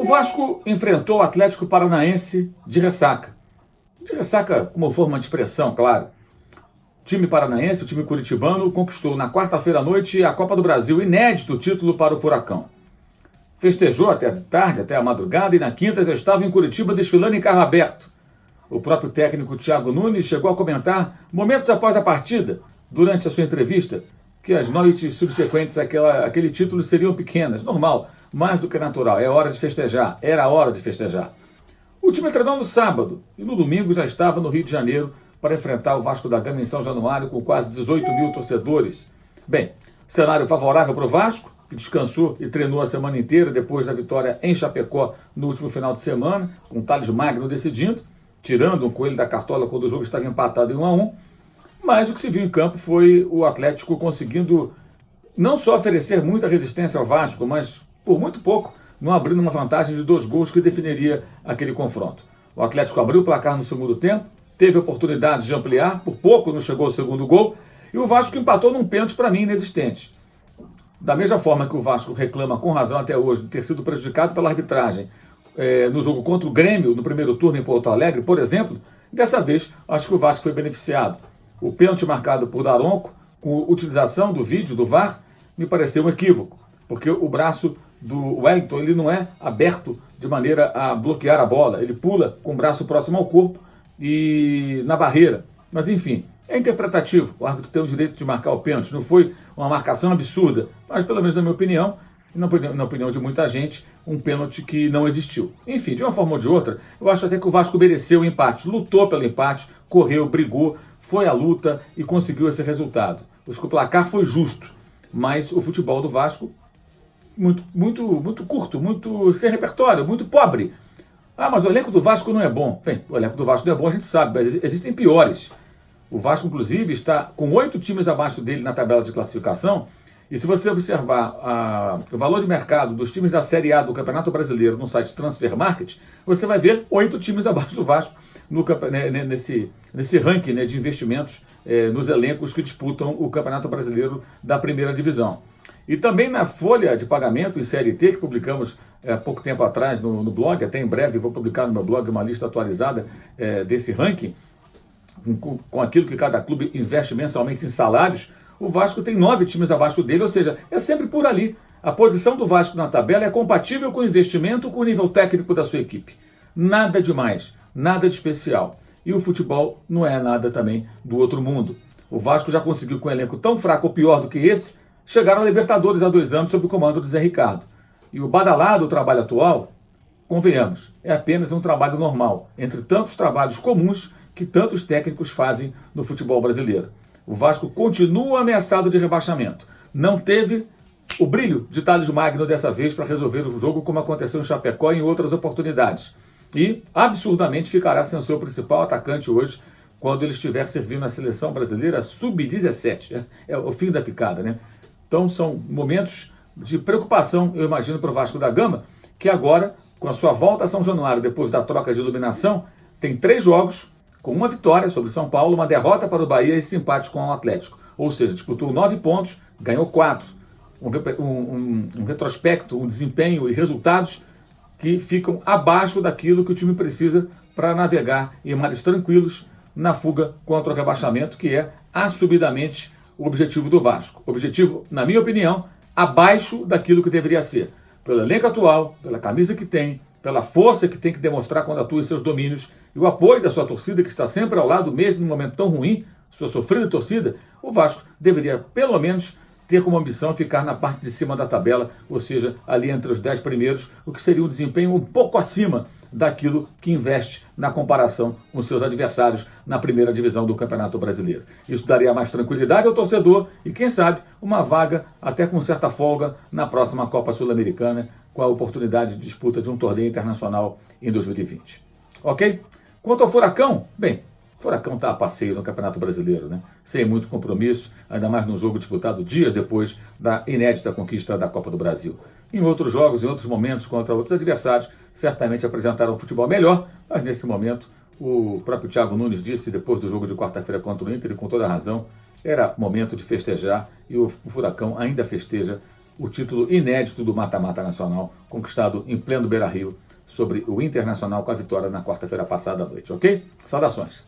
Vasco enfrentou o Atlético Paranaense de ressaca. De ressaca como forma de expressão, claro. O time paranaense, o time curitibano, conquistou na quarta-feira à noite a Copa do Brasil, inédito título para o Furacão. Festejou até tarde, até a madrugada, e na quinta já estava em Curitiba desfilando em carro aberto. O próprio técnico Thiago Nunes chegou a comentar, momentos após a partida, durante a sua entrevista, que as noites subsequentes àquele título seriam pequenas, normal, mais do que natural. É hora de festejar, era hora de festejar. O time treinou no sábado e no domingo já estava no Rio de Janeiro para enfrentar o Vasco da Gama em São Januário com quase 18 mil torcedores. Bem, cenário favorável para o Vasco, que descansou e treinou a semana inteira depois da vitória em Chapecó no último final de semana, com o Thales Magno decidindo, tirando um coelho da cartola quando o jogo estava empatado em 1-1. Mas o que se viu em campo foi o Atlético conseguindo não só oferecer muita resistência ao Vasco, mas por muito pouco, não abrindo uma vantagem de 2 gols que definiria aquele confronto. O Atlético abriu o placar no segundo tempo, teve oportunidade de ampliar, por pouco não chegou ao segundo gol, e o Vasco empatou num pênalti para mim inexistente. Da mesma forma que o Vasco reclama com razão até hoje de ter sido prejudicado pela arbitragem no jogo contra o Grêmio, no primeiro turno em Porto Alegre, por exemplo, dessa vez acho que o Vasco foi beneficiado. O pênalti marcado por Daronco, com utilização do vídeo do VAR, me pareceu um equívoco, porque o braço do Wellington ele não é aberto de maneira a bloquear a bola, ele pula com o braço próximo ao corpo e na barreira. Mas enfim, é interpretativo, o árbitro tem o direito de marcar o pênalti, não foi uma marcação absurda, mas pelo menos na minha opinião, e na opinião de muita gente, um pênalti que não existiu. Enfim, de uma forma ou de outra, eu acho até que o Vasco mereceu o empate, lutou pelo empate, correu, brigou, foi à luta e conseguiu esse resultado. Acho que o placar foi justo, mas o futebol do Vasco muito curto, muito sem repertório, muito pobre. Ah, mas o elenco do Vasco não é bom. Bem, o elenco do Vasco não é bom, a gente sabe, mas existem piores. O Vasco, inclusive, está com 8 times abaixo dele na tabela de classificação. E se você observar o valor de mercado dos times da Série A do Campeonato Brasileiro no site Transfer Market, você vai ver 8 times abaixo do Vasco nesse ranking de investimentos nos elencos que disputam o Campeonato Brasileiro da Primeira Divisão. E também na folha de pagamento em CLT, que publicamos há pouco tempo atrás no blog, até em breve vou publicar no meu blog uma lista atualizada desse ranking, com aquilo que cada clube investe mensalmente em salários. O Vasco tem 9 times abaixo dele, ou seja, é sempre por ali. A posição do Vasco na tabela é compatível com o investimento, com o nível técnico da sua equipe. Nada demais, nada de especial. E o futebol não é nada também do outro mundo. O Vasco já conseguiu, com um elenco tão fraco ou pior do que esse, chegar à Libertadores há 2 anos sob o comando de Zé Ricardo. E o badalado trabalho atual, convenhamos, é apenas um trabalho normal, entre tantos trabalhos comuns que tantos técnicos fazem no futebol brasileiro. O Vasco continua ameaçado de rebaixamento. Não teve o brilho de Thales Magno dessa vez para resolver o jogo, como aconteceu em Chapecó e em outras oportunidades. E, absurdamente, ficará sem o seu principal atacante hoje, quando ele estiver servindo na seleção brasileira sub-17. É o fim da picada, né? Então são momentos de preocupação, eu imagino, para o Vasco da Gama, que agora, com a sua volta a São Januário, depois da troca de iluminação, tem 3 jogos, com uma vitória sobre São Paulo, uma derrota para o Bahia e esse empate com o Atlético. Ou seja, disputou 9 pontos, ganhou 4. Um retrospecto, um desempenho e resultados que ficam abaixo daquilo que o time precisa para navegar em mares tranquilos na fuga contra o rebaixamento, que é assumidamente o objetivo do Vasco. Objetivo, na minha opinião, abaixo daquilo que deveria ser. Pelo elenco atual, pela camisa que tem, pela força que tem que demonstrar quando atua em seus domínios e o apoio da sua torcida, que está sempre ao lado, mesmo num momento tão ruim, sua sofrida torcida, o Vasco deveria, pelo menos, ter como ambição ficar na parte de cima da tabela, ou seja, ali entre os 10 primeiros, o que seria um desempenho um pouco acima daquilo que investe na comparação com seus adversários na primeira divisão do Campeonato Brasileiro. Isso daria mais tranquilidade ao torcedor e, quem sabe, uma vaga até com certa folga na próxima Copa Sul-Americana, com a oportunidade de disputa de um torneio internacional em 2020. Ok? Quanto ao Furacão, bem, o Furacão está a passeio no Campeonato Brasileiro, né? Sem muito compromisso, ainda mais num jogo disputado dias depois da inédita conquista da Copa do Brasil. Em outros jogos, em outros momentos, contra outros adversários, certamente apresentaram um futebol melhor, mas nesse momento, o próprio Thiago Nunes disse, depois do jogo de quarta-feira contra o Inter, e com toda a razão, era momento de festejar, e o Furacão ainda festeja o título inédito do mata-mata nacional, conquistado em pleno Beira-Rio, sobre o Internacional com a vitória na quarta-feira passada à noite, ok? Saudações!